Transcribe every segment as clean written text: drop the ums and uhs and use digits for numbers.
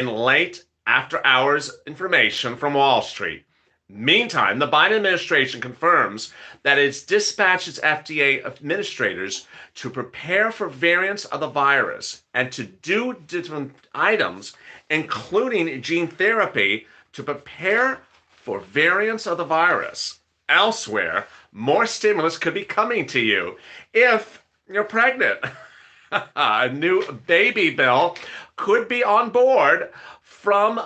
in late after hours information from Wall Street. Meantime, the Biden administration confirms that it's dispatched its FDA administrators to prepare for variants of the virus and to do different items, including gene therapy, to prepare for variants of the virus. Elsewhere, more stimulus could be coming to you if you're pregnant. A new baby bill could be on board from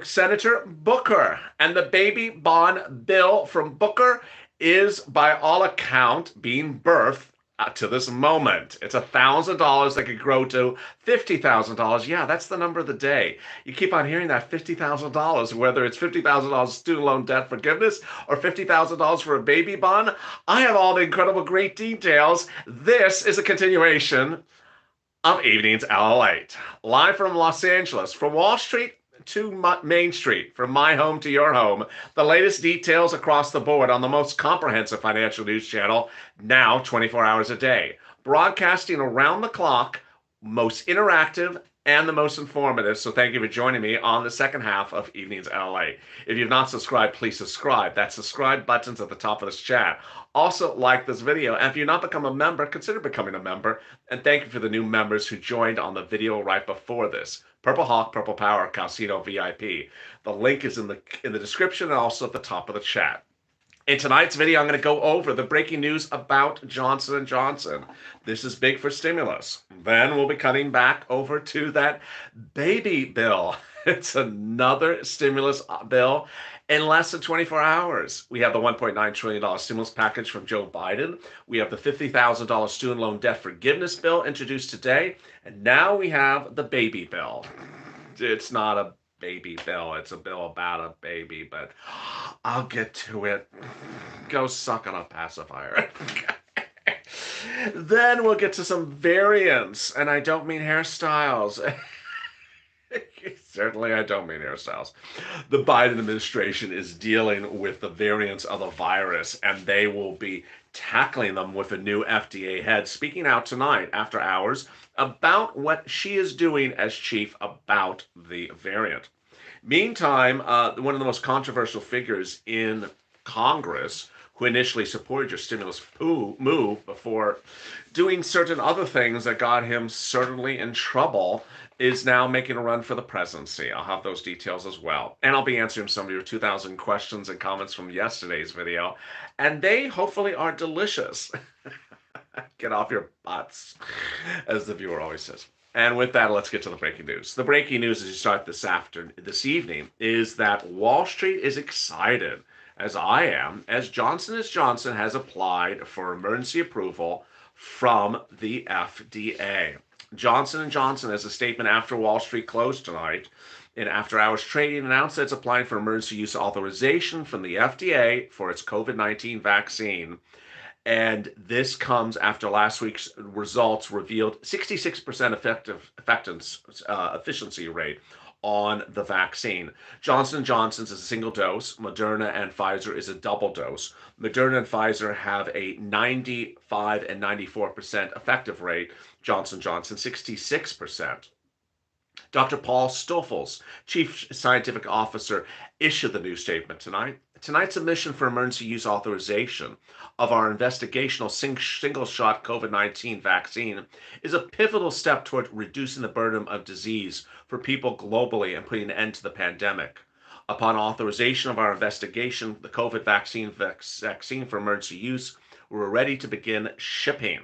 Senator Booker. And the baby bond bill from Booker is, by all account, being birthed to this moment. It's $1,000 that could grow to $50,000. Yeah, that's the number of the day. You keep on hearing that $50,000, whether it's $50,000 student loan debt forgiveness or $50,000 for a baby bond. I have all the incredible great details. This is a continuation of Evenings LATE. Live from Los Angeles, from Wall Street to Main Street, from my home to your home. The latest details across the board on the most comprehensive financial news channel, now 24 hours a day. Broadcasting around the clock, most interactive, and the most informative. So thank you for joining me on the second half of Evenings LA. If you've not subscribed, please subscribe. That subscribe button's at the top of this chat. Also, like this video. And if you've not become a member, consider becoming a member. And thank you for the new members who joined on the video right before this. Purple Hawk, Purple Power, Calcino VIP. The link is in the description and also at the top of the chat. In tonight's video, I'm going to go over the breaking news about Johnson & Johnson. This is big for stimulus. Then we'll be cutting back over to that baby bill. It's another stimulus bill in less than 24 hours. We have the $1.9 trillion stimulus package from Joe Biden. We have the $50,000 student loan debt forgiveness bill introduced today. And now we have the baby bill. It's not a baby bill. It's a bill about a baby, but I'll get to it. Go suck on a pacifier. Then we'll get to some variants, and I don't mean hairstyles. Certainly, I don't mean hairstyles. The Biden administration is dealing with the variants of the virus, and they will be tackling them with a new FDA head speaking out tonight after hours about what she is doing as chief about the variant. Meantime, one of the most controversial figures in Congress, who initially supported your stimulus move before doing certain other things that got him certainly in trouble, is now making a run for the presidency. I'll have those details as well. And I'll be answering some of your 2,000 questions and comments from yesterday's video. And they hopefully are delicious. Get off your butts, as the viewer always says. And with that, let's get to the breaking news. The breaking news as you start this evening is that Wall Street is excited, as I am, as Johnson & Johnson has applied for emergency approval from the FDA. Johnson & Johnson, as a statement after Wall Street closed tonight, in after-hours trading, announced that it's applying for emergency use authorization from the FDA for its COVID-19 vaccine. And this comes after last week's results revealed 66% efficiency rate on the vaccine. Johnson & Johnson's is a single dose. Moderna and Pfizer is a double dose. Moderna and Pfizer have a 95 and 94% effective rate. Johnson & Johnson 66%. Dr. Paul Stoffels, Chief Scientific Officer, issued the new statement tonight. Tonight's submission for emergency use authorization of our investigational single-shot COVID-19 vaccine is a pivotal step toward reducing the burden of disease for people globally and putting an end to the pandemic. Upon authorization of our investigation, the COVID vaccine for emergency use, we're ready to begin shipping.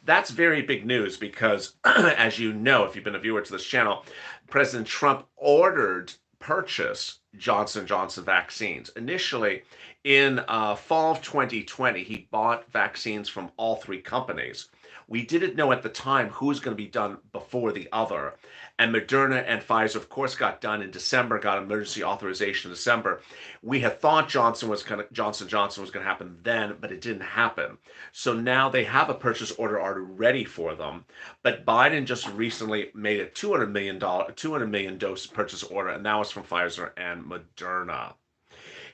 That's very big news because, as you know, if you've been a viewer to this channel, President Trump ordered purchase Johnson & Johnson vaccines. Initially, in fall of 2020, he bought vaccines from all three companies. We didn't know at the time who was going to be done before the other. And Moderna and Pfizer, of course, got done in December, got emergency authorization in December. We had thought Johnson Johnson was going to happen then, but it didn't happen. So now they have a purchase order already ready for them. But Biden just recently made a $200 million dose purchase order, and that was from Pfizer and Moderna.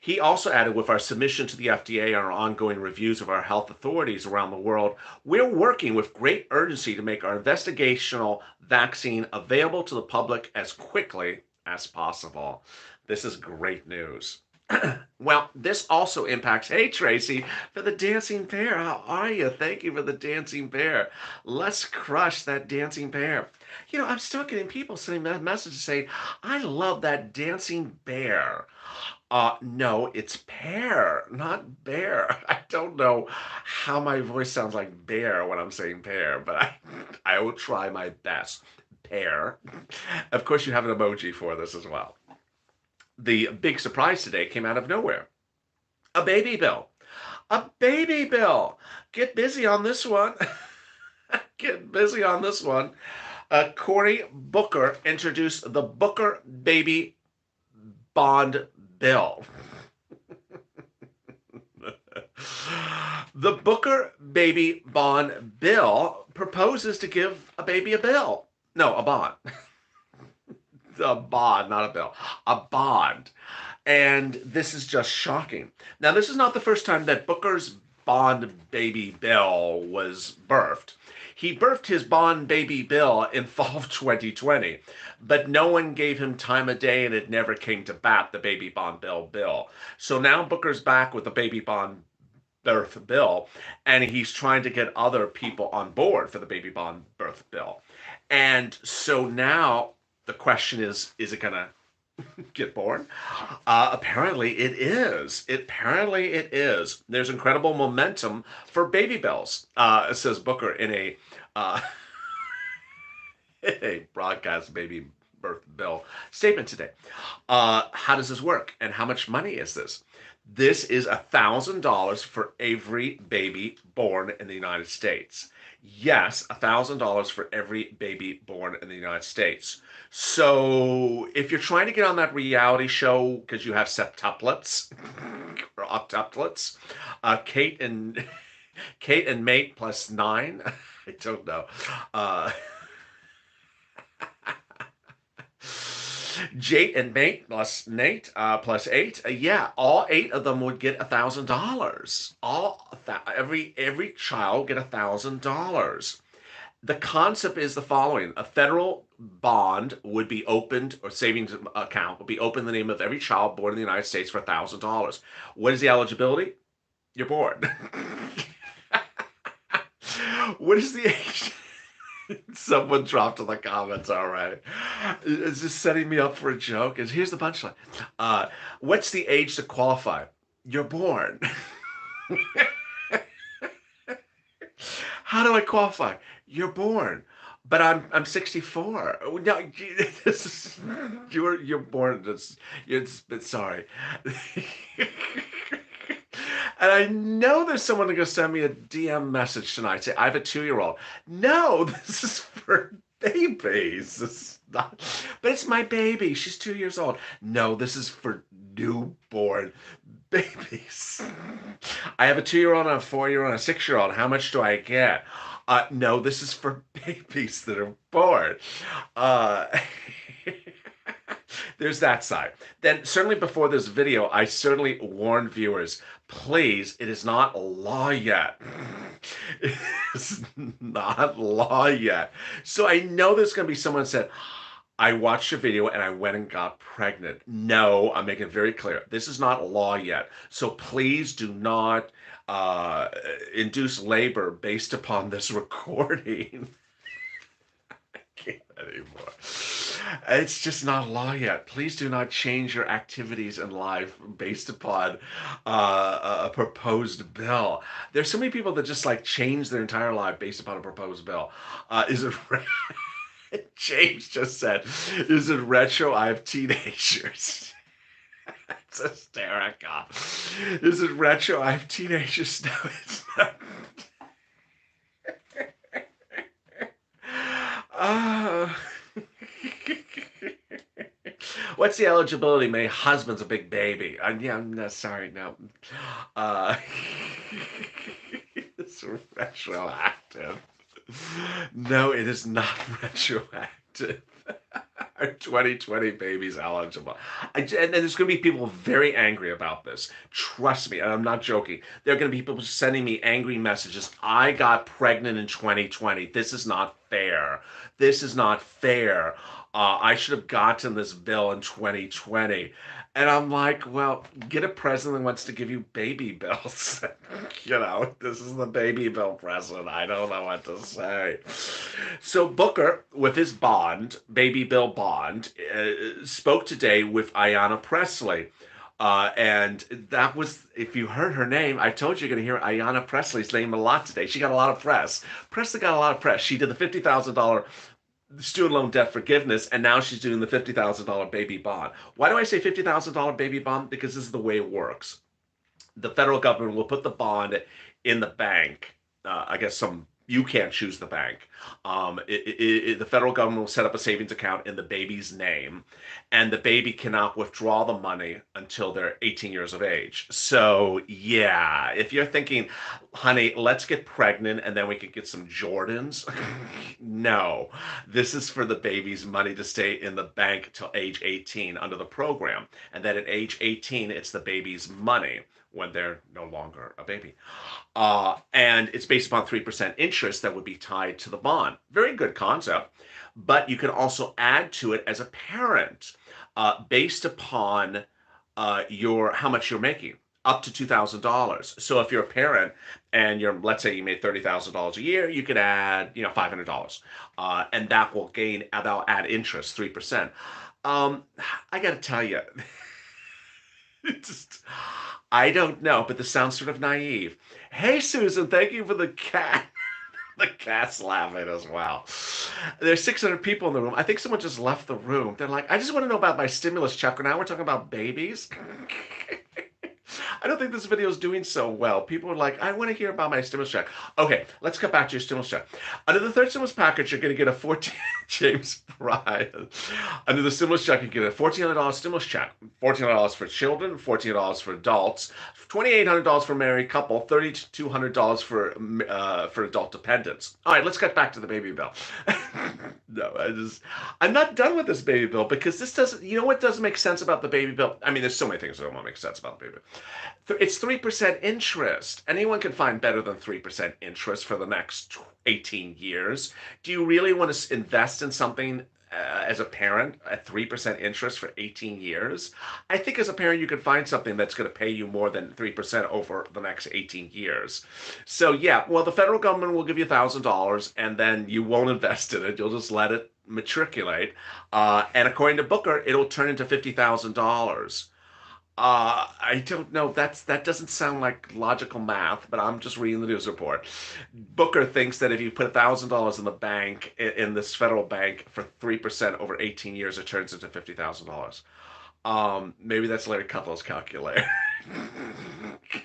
He also added, with our submission to the FDA and our ongoing reviews of our health authorities around the world, we're working with great urgency to make our investigational vaccine available to the public as quickly as possible. This is great news. Well, this also impacts. Hey, Tracy, for the dancing bear. How are you? Thank you for the dancing bear. Let's crush that dancing bear. I'm still getting people sending me messages saying, I love that dancing bear. No, it's pear, not bear. I don't know how my voice sounds like bear when I'm saying pear, but I will try my best. Pear. Of course, you have an emoji for this as well. The big surprise today came out of nowhere. A baby bill. A baby bill. Get busy on this one. Get busy on this one. Cory Booker introduced the Booker Baby Bond Bill. The Booker Baby Bond Bill proposes to give a baby a bill. No, a bond. A bond, not a bill. A bond. And this is just shocking. Now, this is not the first time that Booker's Bond Baby Bill was birthed. He birthed his Bond Baby Bill in fall of 2020, but no one gave him time of day and it never came to bat, the Baby Bond bill. So now Booker's back with the Baby Bond birth bill, and he's trying to get other people on board for the Baby Bond birth bill. And so now the question is it going to get born? Apparently it is. Apparently it is. There's incredible momentum for baby bills, says Booker in a broadcast baby birth bill statement today. How does this work, and how much money is this? This is $1,000 for every baby born in the United States. Yes, $1,000 for every baby born in the United States. So if you're trying to get on that reality show because you have septuplets or octuplets, Kate and mate plus 9, I don't know. Jate and mate plus Nate plus 8. Yeah, all 8 of them would get $1,000. Every child get $1,000. The concept is the following: a federal bond would be opened, or savings account would be opened in the name of every child born in the United States for $1,000. What is the eligibility? You're born. What is the age? Someone dropped in the comments. All right, is this setting me up for a joke? Here's the punchline. What's the age to qualify? You're born. How do I qualify? You're born. But I'm 64. No, this is, you're born. Sorry. And I know there's someone going to send me a DM message tonight. Say, I have a 2-year-old. No, this is for babies. This is not, but it's my baby. She's 2 years old. No, this is for newborn babies. I have a 2-year-old and a 4-year-old and a 6-year-old. How much do I get? No, this is for babies that are born. There's that side. Then certainly before this video, I certainly warned viewers, please, it is not law yet. It's not law yet. So I know there's going to be someone who said, I watched your video and I went and got pregnant. No, I'm making it very clear. This is not law yet. So please do not induce labor based upon this recording. I can't anymore. It's just not law yet. Please do not change your activities in life based upon a proposed bill. There's so many people that just like change their entire life based upon a proposed bill. Is it James just said, is it retro? I have teenagers. It's hysterical. Is it retro? I have teenagers. No, it's not. What's the eligibility? My husband's a big baby. Yeah, I'm not sorry. No. It's retroactive. No, it is not retroactive. Are 2020 babies eligible? And there's going to be people very angry about this. Trust me, and I'm not joking. There are going to be people sending me angry messages. I got pregnant in 2020. This is not fair. This is not fair. I should have gotten this bill in 2020. And I'm like, well, get a president that wants to give you baby bills. This is the baby bill president. I don't know what to say. So Booker, with his bond, baby bill bond, spoke today with Ayanna Pressley. And that was, if you heard her name, I told you you're going to hear Ayanna Presley's name a lot today. She got a lot of press. Presley got a lot of press. She did the $50,000 student loan debt forgiveness, and now she's doing the $50,000 baby bond. Why do I say $50,000 baby bond? Because this is the way it works. The federal government will put the bond in the bank. I guess you can't choose the bank. The federal government will set up a savings account in the baby's name, and the baby cannot withdraw the money until they're 18 years of age. So, yeah, if you're thinking, honey, let's get pregnant and then we could get some Jordans. No, this is for the baby's money to stay in the bank till age 18 under the program. And then at age 18, it's the baby's money when they're no longer a baby. And it's based upon 3% interest that would be tied to the bond. Very good concept. But you can also add to it as a parent based upon how much you're making, up to $2,000. So if you're a parent and let's say you made $30,000 a year, you could add, $500, and that'll add interest, 3%. I got to tell you, just, I don't know, but this sounds sort of naive. Hey, Susan, thank you for the cat. The cat's laughing as well. There's 600 people in the room. I think someone just left the room. They're like, I just want to know about my stimulus check. Now we're talking about babies. I don't think this video is doing so well. People are like, I want to hear about my stimulus check. Okay, let's get back to your stimulus check. Under the third stimulus package, you're going to get a James Bryan. Under the stimulus check, you get a $1,400 stimulus check. $1,400 for children, $1,400 for adults, $2,800 for married couple, $3,200 for adult dependents. All right, let's get back to the baby bill. No, I'm not done with this baby bill because this doesn't, what doesn't make sense about the baby bill? I mean, there's so many things that don't make sense about the baby bill. It's 3% interest. Anyone can find better than 3% interest for the next 18 years. Do you really want to invest in something as a parent at 3% interest for 18 years? I think as a parent, you can find something that's going to pay you more than 3% over the next 18 years. So yeah, well, the federal government will give you $1,000 and then you won't invest in it. You'll just let it matriculate. And according to Booker, it'll turn into $50,000. I don't know. That doesn't sound like logical math, but I'm just reading the news report. Booker thinks that if you put $1,000 in the bank, in this federal bank, for 3% over 18 years, it turns into $50,000. Maybe that's Larry Kudlow's calculator.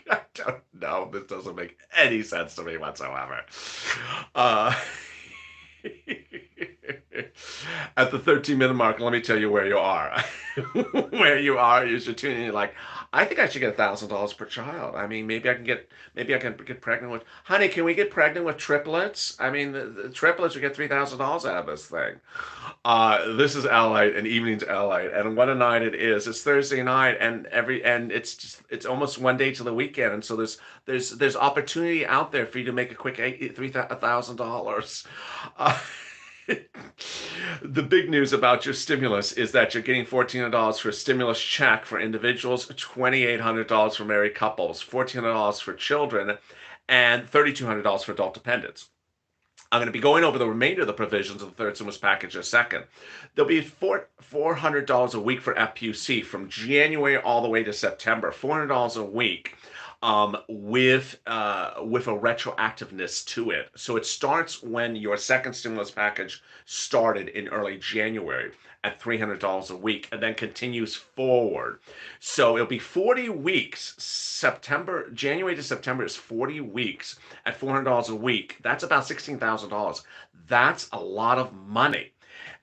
I don't know. This doesn't make any sense to me whatsoever. At the 13-minute mark, let me tell you where you are. Where you are, you should tune in. You're like, I think I should get $1,000 per child. I mean, maybe I can get pregnant with. Honey, can we get pregnant with triplets? I mean, the triplets would get $3,000 out of this thing. This is L.A. and Evenings L.A. and what a night it is. It's Thursday night, and it's almost one day to the weekend, and so there's opportunity out there for you to make a quick $1,000. The big news about your stimulus is that you're getting $1,400 for a stimulus check for individuals, $2,800 for married couples, $1,400 for children, and $3,200 for adult dependents. I'm going to be going over the remainder of the provisions of the third stimulus package in a second. There'll be $400 a week for FPUC from January all the way to September, $400 a week. With a retroactiveness to it. So it starts when your second stimulus package started in early January at $300 a week and then continues forward. So it'll be 40 weeks. January to September is 40 weeks at $400 a week. That's about $16,000. That's a lot of money.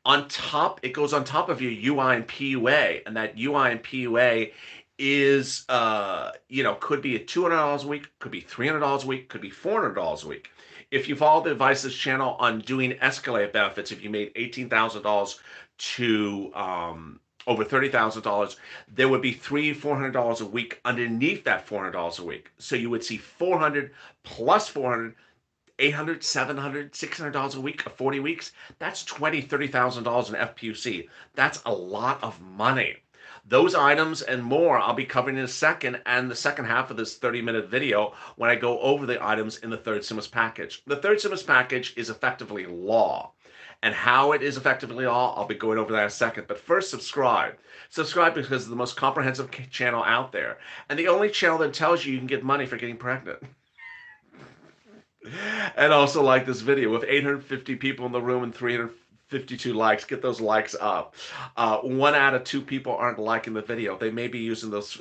On top, it goes on top of your UI and PUA, and that UI and PUA is could be at $200 a week, could be $300 a week, could be $400 a week. If you follow the advice of this channel on doing escalated benefits, if you made $18,000 to over $30,000, there would be $400 a week underneath that $400 a week. So you would see 400 plus 400, 800, 700, $600 a week of 40 weeks. That's $30,000 in FPUC. That's a lot of money. Those items and more I'll be covering in a second, and the second half of this 30-minute video when I go over the items in the third stimulus package. The third stimulus package is effectively law. And how it is effectively law, I'll be going over that in a second. But first, subscribe. Subscribe because it's the most comprehensive channel out there. And the only channel that tells you can get money for getting pregnant. And also like this video with 850 people in the room and 352 likes. Get those likes up. 1 out of 2 people aren't liking the video. They may be using those.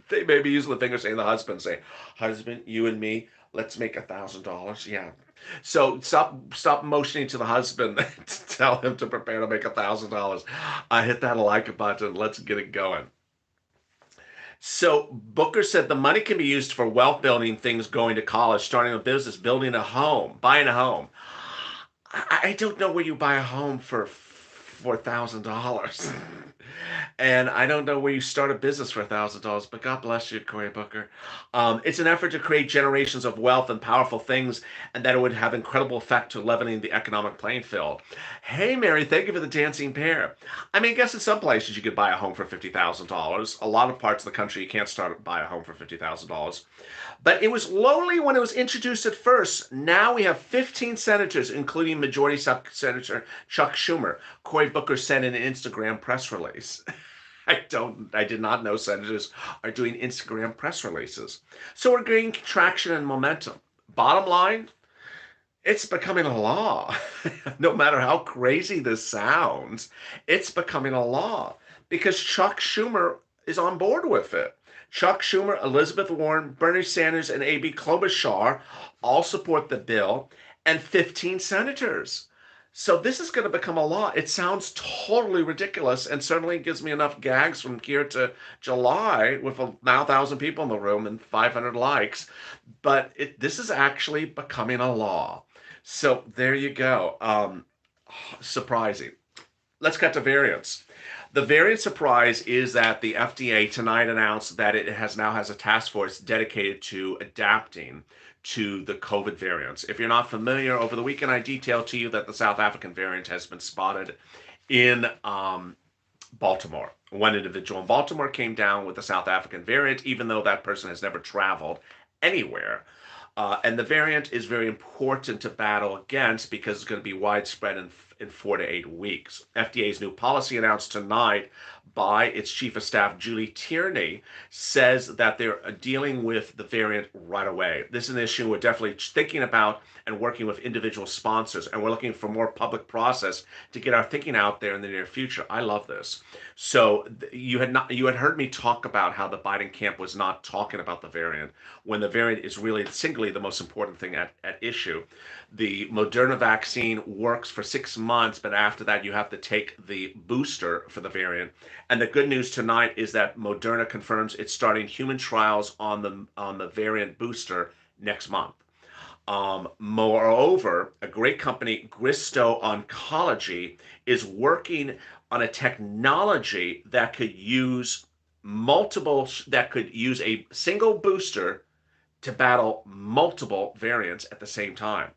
They may be using the finger saying the husband, saying, "Husband, you and me, let's make $1,000." Yeah. So stop motioning to the husband to tell him to prepare to make $1,000. Hit that like button. Let's get it going. So Booker said the money can be used for wealth building things, going to college, starting a business, building a home, buying a home. I don't know where you buy a home for $4,000. And I don't know where you start a business for $1,000, but God bless you, Cory Booker. It's an effort to create generations of wealth and powerful things, and that it would have incredible effect to leveling the economic playing field. Hey, Mary, thank you for the dancing pear. I mean, I guess in some places you could buy a home for $50,000. A lot of parts of the country you can't buy a home for $50,000. But it was lonely when it was introduced at first. Now we have 15 senators, including Majority Senator Chuck Schumer. Cory Booker sent in an Instagram press release. I did not know senators are doing Instagram press releases. So we're gaining traction and momentum. Bottom line, it's becoming a law. No matter how crazy this sounds, it's becoming a law because Chuck Schumer is on board with it. Chuck Schumer, Elizabeth Warren, Bernie Sanders, and Amy Klobuchar all support the bill, and 15 senators. So this is going to become a law. It sounds totally ridiculous, and certainly gives me enough gags from here to July with now 1,000 people in the room and 500 likes. But this is actually becoming a law. So there you go. Surprising. Let's cut to variants. The variant surprise is that the FDA tonight announced that it now has a task force dedicated to adapting to the COVID variants. If you're not familiar, over the weekend I detailed to you that the South African variant has been spotted in Baltimore. One individual in Baltimore came down with the South African variant, even though that person has never traveled anywhere. And the variant is very important to battle against because it's going to be widespread in 4 to 8 weeks. FDA's new policy announced tonight by its chief of staff, Julie Tierney, says that they're dealing with the variant right away. This is an issue we're definitely thinking about and working with individual sponsors, and we're looking for more public process to get our thinking out there in the near future. I love this. So you had heard me talk about how the Biden camp was not talking about the variant when the variant is really singly the most important thing at issue. The Moderna vaccine works for 6 months, but after that you have to take the booster for the variant. And the good news tonight is that Moderna confirms it's starting human trials on the variant booster next month. Moreover, a great company, Gristo Oncology, is working on a technology that could use a single booster to battle multiple variants at the same time.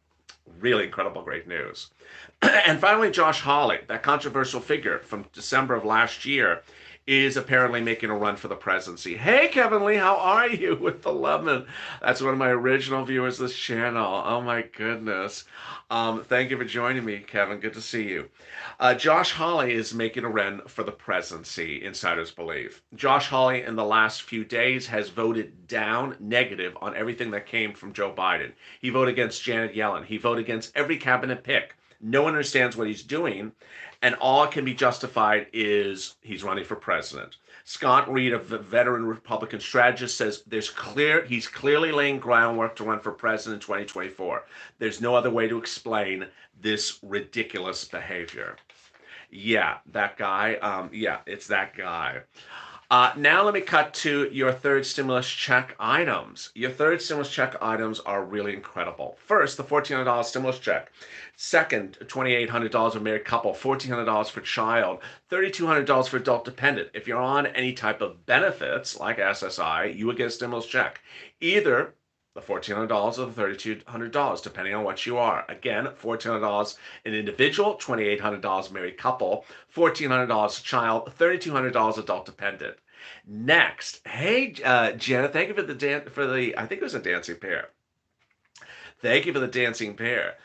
Really incredible, great news. And finally, Josh Hawley, that controversial figure from December of last year, is apparently making a run for the presidency. Hey, Kevin Lee, how are you with the lemon? That's one of my original viewers of this channel. Oh, my goodness. Thank you for joining me, Kevin. Good to see you. Josh Hawley is making a run for the presidency, insiders believe. Josh Hawley, in the last few days, has voted down negative on everything that came from Joe Biden. He voted against Janet Yellen. He voted against every cabinet pick. No one understands what he's doing, and all can be justified is he's running for president. Scott Reed, a veteran Republican strategist, says he's clearly laying groundwork to run for president in 2024. There's no other way to explain this ridiculous behavior. Yeah, that guy. Yeah, it's that guy. Now let me cut to your third stimulus check items. Your third stimulus check items are really incredible. First, the $1,400 stimulus check. Second, $2,800 for married couple, $1,400 for child, $3,200 for adult dependent. If you're on any type of benefits like SSI, you would get a stimulus check. Either the $1,400 or the $3,200, depending on what you are. Again, $1,400 an individual, $2,800 married couple, $1,400 child, $3,200 adult dependent. Next, hey Janet, thank you for the I think it was a dancing pair. Thank you for the dancing pair.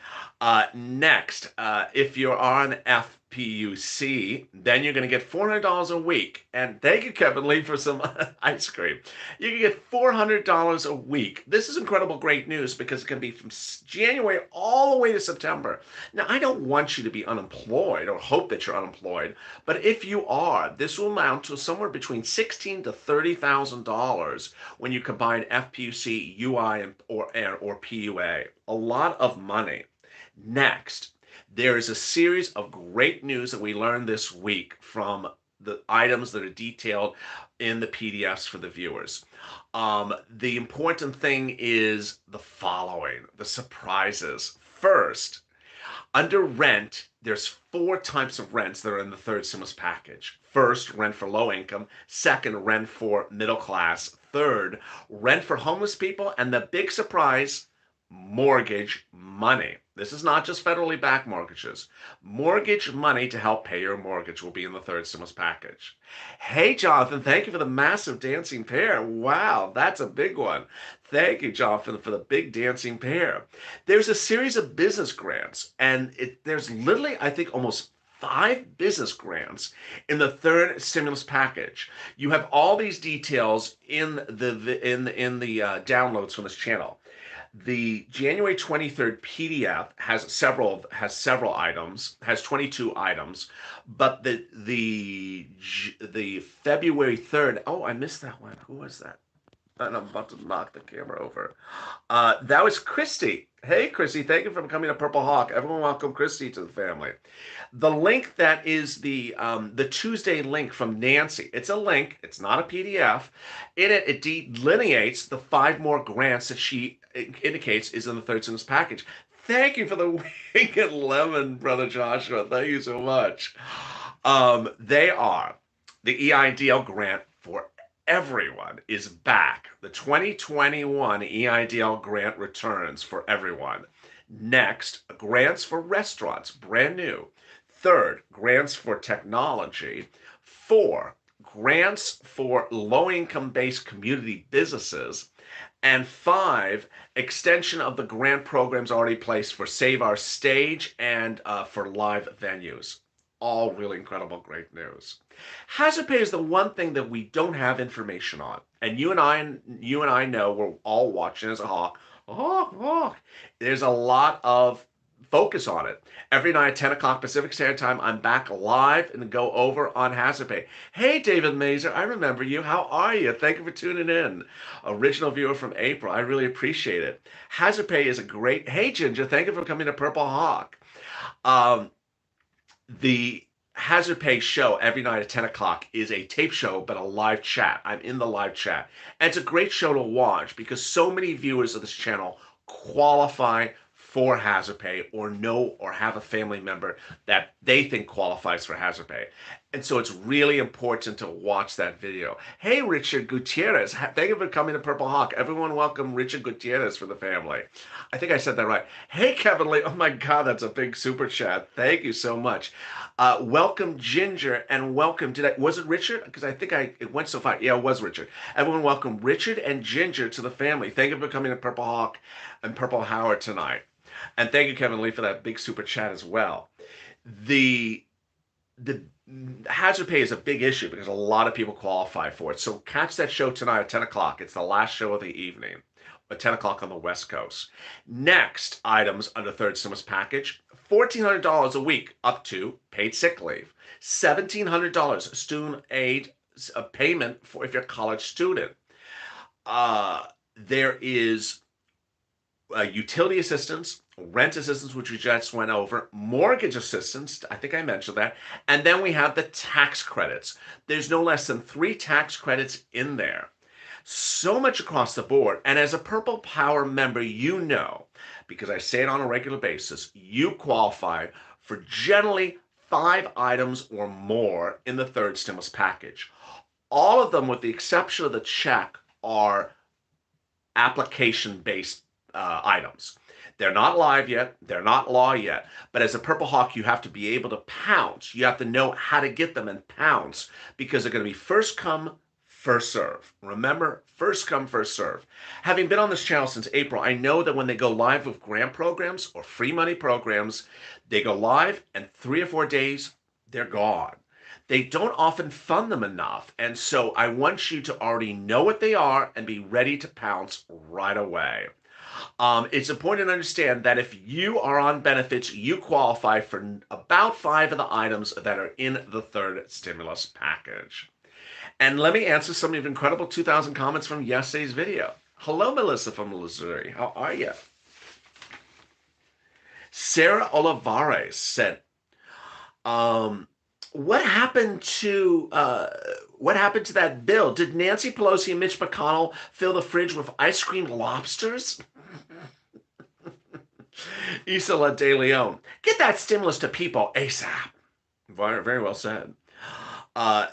Next, if you're on FPUC, then you're going to get $400 a week. And thank you, Kevin Lee, for some ice cream. You can get $400 a week. This is incredible, great news because it can be from January all the way to September. Now, I don't want you to be unemployed or hope that you're unemployed, but if you are, this will amount to somewhere between $16,000 to $30,000 when you combine FPUC, UI, or PUA. A lot of money. Next, there is a series of great news that we learned this week from the items that are detailed in the PDFs for the viewers. The important thing is the following, the surprises. First, under rent, there's 4 types of rents that are in the third stimulus package. First, rent for low income. Second, rent for middle class. Third, rent for homeless people. And the big surprise, mortgage money. This is not just federally backed mortgages. Mortgage money to help pay your mortgage will be in the third stimulus package. Hey, Jonathan, thank you for the massive dancing pair. Wow, that's a big one. Thank you, Jonathan, for the big dancing pair. There's a series of business grants, and there's literally, I think, almost 5 business grants in the third stimulus package. You have all these details in the downloads from this channel. The January 23rd PDF has several items, has 22 items, but the February 3rd, oh, I missed that one. Who was that? And I'm about to knock the camera over. That was Christy. Hey, Christy, thank you for becoming a Purple Hawk. Everyone welcome Christy to the family. The link that is the Tuesday link from Nancy. It's a link. It's not a PDF. In it, it delineates the 5 more grants that she indicates is in the third stimulus package. Thank you for the wing and lemon, Brother Joshua. Thank you so much. They are the EIDL grant for everyone is back. The 2021 EIDL grant returns for everyone. Next, grants for restaurants, brand new. Third, grants for technology. 4, grants for low-income based community businesses. And 5, extension of the grant programs already placed for Save Our Stage and for live venues. All really incredible, great news. Hazard pay is the one thing that we don't have information on, and you and I know we're all watching as a hawk. Hawk. There's a lot of focus on it. Every night at 10 o'clock Pacific Standard Time, I'm back live and go over on hazard pay. Hey, David Mazer, I remember you. How are you? Thank you for tuning in. Original viewer from April. I really appreciate it. Hazard pay is a great. Hey, Ginger, thank you for coming to Purple Hawk. The Hazard Pay show every night at 10 o'clock is a tape show, but a live chat. I'm in the live chat. And it's a great show to watch because so many viewers of this channel qualify for hazard pay or know or have a family member that they think qualifies for hazard pay. And so it's really important to watch that video. Hey, Richard Gutierrez. Thank you for coming to Purple Hawk. Everyone welcome Richard Gutierrez for the family. I think I said that right. Hey, Kevin Lee. Oh, my God, that's a big super chat. Thank you so much. Welcome, Ginger, and welcome. Was it Richard? Because I think it went so far. Yeah, it was Richard. Everyone welcome Richard and Ginger to the family. Thank you for coming to Purple Hawk and Purple Howard tonight. And thank you, Kevin Lee, for that big super chat as well. The hazard pay is a big issue because a lot of people qualify for it. So catch that show tonight at 10 o'clock. It's the last show of the evening at 10 o'clock on the West Coast. Next items under third stimulus package, $1,400 a week up to paid sick leave, $1,700 student aid payment for if you're a college student. There is utility assistance, rent assistance, which we just went over, mortgage assistance, I think I mentioned that, and then we have the tax credits. There's no less than 3 tax credits in there. So much across the board. And as a Purple Power member, you know, because I say it on a regular basis, you qualify for generally 5 items or more in the third stimulus package. All of them, with the exception of the check, are application-based items. They're not live yet. They're not law yet. But as a Purple Hawk, you have to be able to pounce. You have to know how to get them and pounce, because they're going to be first come, first serve. Remember, first come, first serve. Having been on this channel since April, I know that when they go live with grant programs or free money programs, they go live and 3 or 4 days, they're gone. They don't often fund them enough. And so I want you to already know what they are and be ready to pounce right away. It's important to understand that if you are on benefits, you qualify for about 5 of the items that are in the third stimulus package. And let me answer some of the incredible 2,000 comments from yesterday's video. Hello, Melissa from Missouri. How are you? Sarah Olivares said, what happened to that bill? Did Nancy Pelosi and Mitch McConnell fill the fridge with ice cream lobsters? Isla De Leon, get that stimulus to people ASAP. Very, very well said.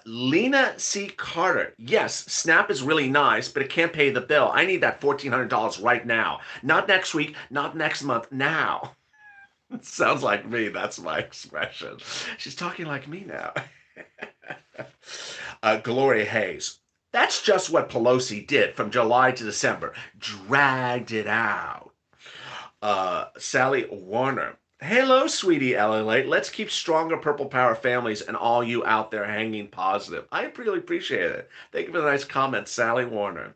Lena C. Carter, yes, SNAP is really nice, but it can't pay the bill. I need that $1,400 right now. Not next week, not next month, now. Sounds like me. That's my expression. She's talking like me now. Gloria Hayes. That's just what Pelosi did from July to December. Dragged it out. Sally Warner. Hello, sweetie LLA. Let's keep stronger Purple Power families and all you out there hanging positive. I really appreciate it. Thank you for the nice comment, Sally Warner.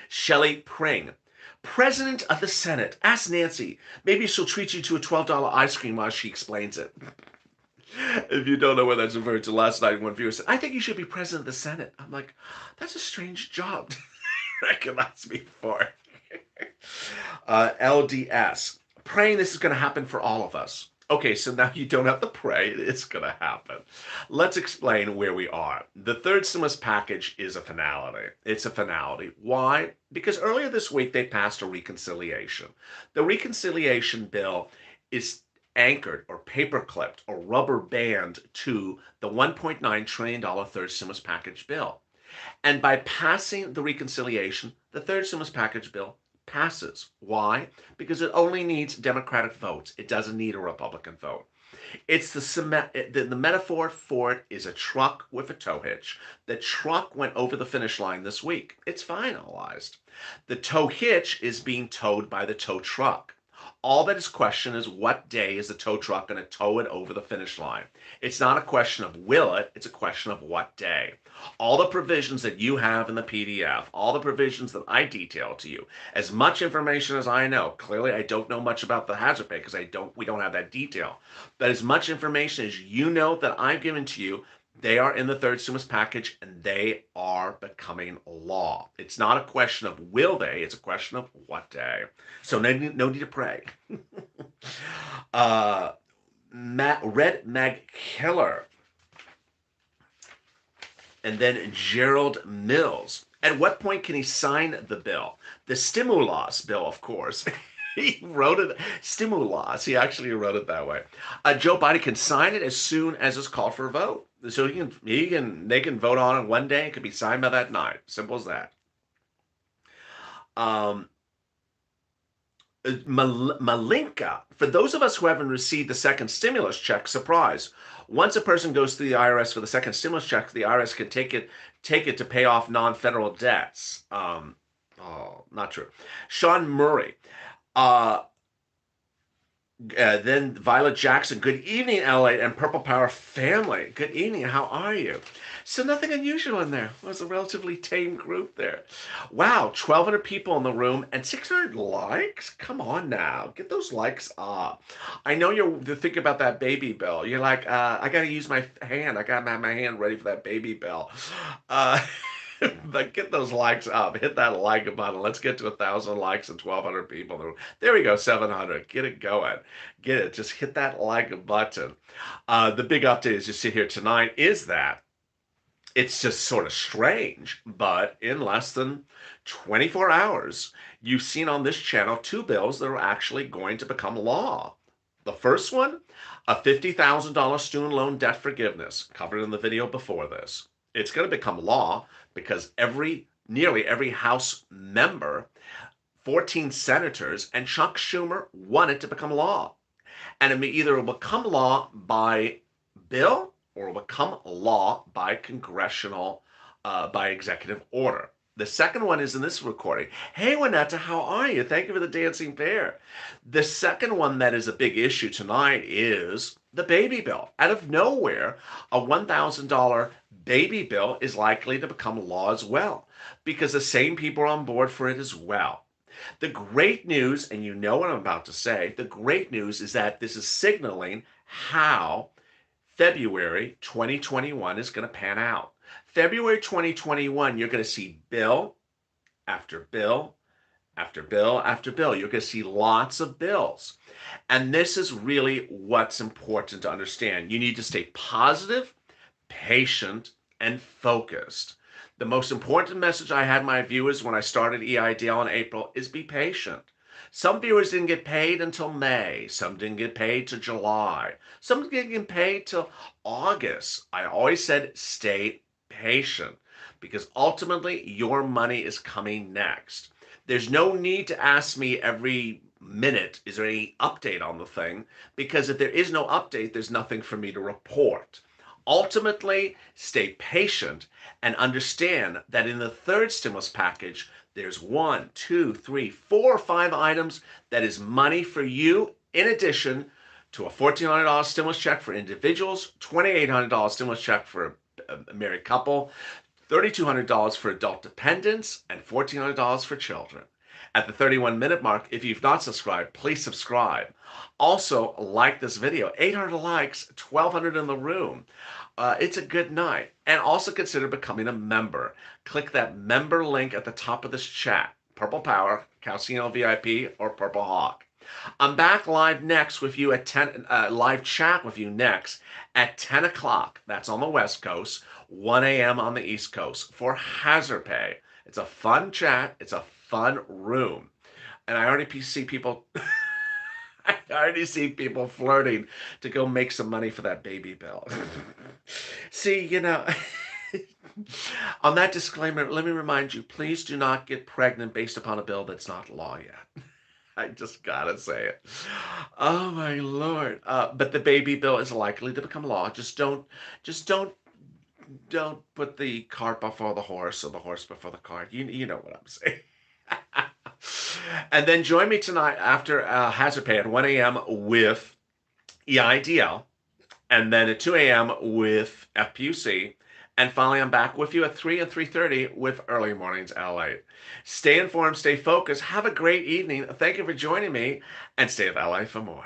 Shelley Pring. President of the Senate, ask Nancy. Maybe she'll treat you to a $12 ice cream while she explains it. If you don't know what that's referring to, last night one viewer said, I think you should be president of the Senate. I'm like, that's a strange job to recognize me for. LDS. Praying this is going to happen for all of us. Okay, so now you don't have to pray. It's going to happen. Let's explain where we are. The third stimulus package is a finality. It's a finality. Why? Because earlier this week, they passed a reconciliation. The reconciliation bill is anchored or paper-clipped or rubber band to the $1.9 trillion third stimulus package bill. And by passing the reconciliation, the third stimulus package bill passes. Why? Because it only needs Democratic votes. It doesn't need a Republican vote. It's the metaphor for it is a truck with a tow hitch. The truck went over the finish line this week. It's finalized. The tow hitch is being towed by the tow truck. All that is questioned is what day is the tow truck going to tow it over the finish line. It's not a question of will it, it's a question of what day. All the provisions that you have in the PDF, all the provisions that I detail to you, as much information as I know, clearly I don't know much about the hazard pay because we don't have that detail, but as much information as you know that I've given to you, they are in the third stimulus package and they are becoming law. It's not a question of will they, it's a question of what day. So no need to pray. Red Mag Killer. And then Gerald Mills. At what point can he sign the bill? The stimulus bill, of course. He wrote it, stimulus. He actually wrote it that way. Joe Biden can sign it as soon as it's called for a vote. So they can vote on it one day. It could be signed by that night. Simple as that. Malinka. For those of us who haven't received the second stimulus check, surprise. Once a person goes to the IRS for the second stimulus check, the IRS can take it to pay off non-federal debts. Not true. Sean Murray. Then Violet Jackson, good evening, LA and Purple Power family. Good evening, how are you? So nothing unusual in there. It was a relatively tame group there. Wow, 1,200 people in the room and 600 likes? Come on now, get those likes up. I know you're thinking about that baby bill. You're like, I gotta use my hand. I got my hand ready for that baby bill. But get those likes up. Hit that like button. Let's get to 1,000 likes and 1,200 people. There we go, 700. Get it going. Get it. Just hit that like button. The big update as you sit here tonight is that it's just sort of strange, but in less than 24 hours, you've seen on this channel two bills that are actually going to become law. The first one, a $50,000 student loan debt forgiveness, covered in the video before this. It's going to become law because nearly every House member, 14 senators, and Chuck Schumer want it to become law. And it may either become law by bill or will become law by by executive order. The second one is in this recording. Hey, Juanetta, how are you? Thank you for the dancing bear. The second one that is a big issue tonight is the baby bill. Out of nowhere, a $1,000 baby bill is likely to become law as well, because the same people are on board for it as well. The great news, and you know what I'm about to say, the great news is that this is signaling how February 2021 is going to pan out. February 2021, you're going to see bill after bill after bill after bill. You're going to see lots of bills. And this is really what's important to understand. You need to stay positive, patient, and focused. The most important message I had my viewers when I started EIDL in April is be patient. Some viewers didn't get paid until May. Some didn't get paid till July. Some didn't get paid till August. I always said stay patient because ultimately your money is coming next. There's no need to ask me every minute, is there any update on the thing? Because if there is no update, there's nothing for me to report. Ultimately, stay patient and understand that in the third stimulus package, there's 1, 2, 3, 4, 5 items that is money for you in addition to a $1,400 stimulus check for individuals, $2,800 stimulus check for a married couple, $3,200 for adult dependents, and $1,400 for children. At the 31-minute mark, if you've not subscribed, please subscribe. Also, like this video. 800 likes, 1,200 in the room. It's a good night. And also consider becoming a member. Click that member link at the top of this chat. Purple Power, Calcino VIP, or Purple Hawk. I'm back live next with you at 10, live chat with you next at 10 o'clock. That's on the West Coast, 1 a.m. on the East Coast for Hazard Pay. It's a fun chat. It's a fun room. And I already see people I already see people flirting to go make some money for that baby bill. See, on that disclaimer, let me remind you, please do not get pregnant based upon a bill that's not law yet. I just gotta say it. Oh my Lord. But the baby bill is likely to become law. Just don't put the cart before the horse or the horse before the cart. You know what I'm saying. And then join me tonight after Hazard Pay at 1 a.m. with EIDL, and then at 2 a.m. with FPUC, and finally I'm back with you at 3 and 3:30 with Early Mornings LA. Stay informed, stay focused, have a great evening. Thank you for joining me, and stay with LA for more.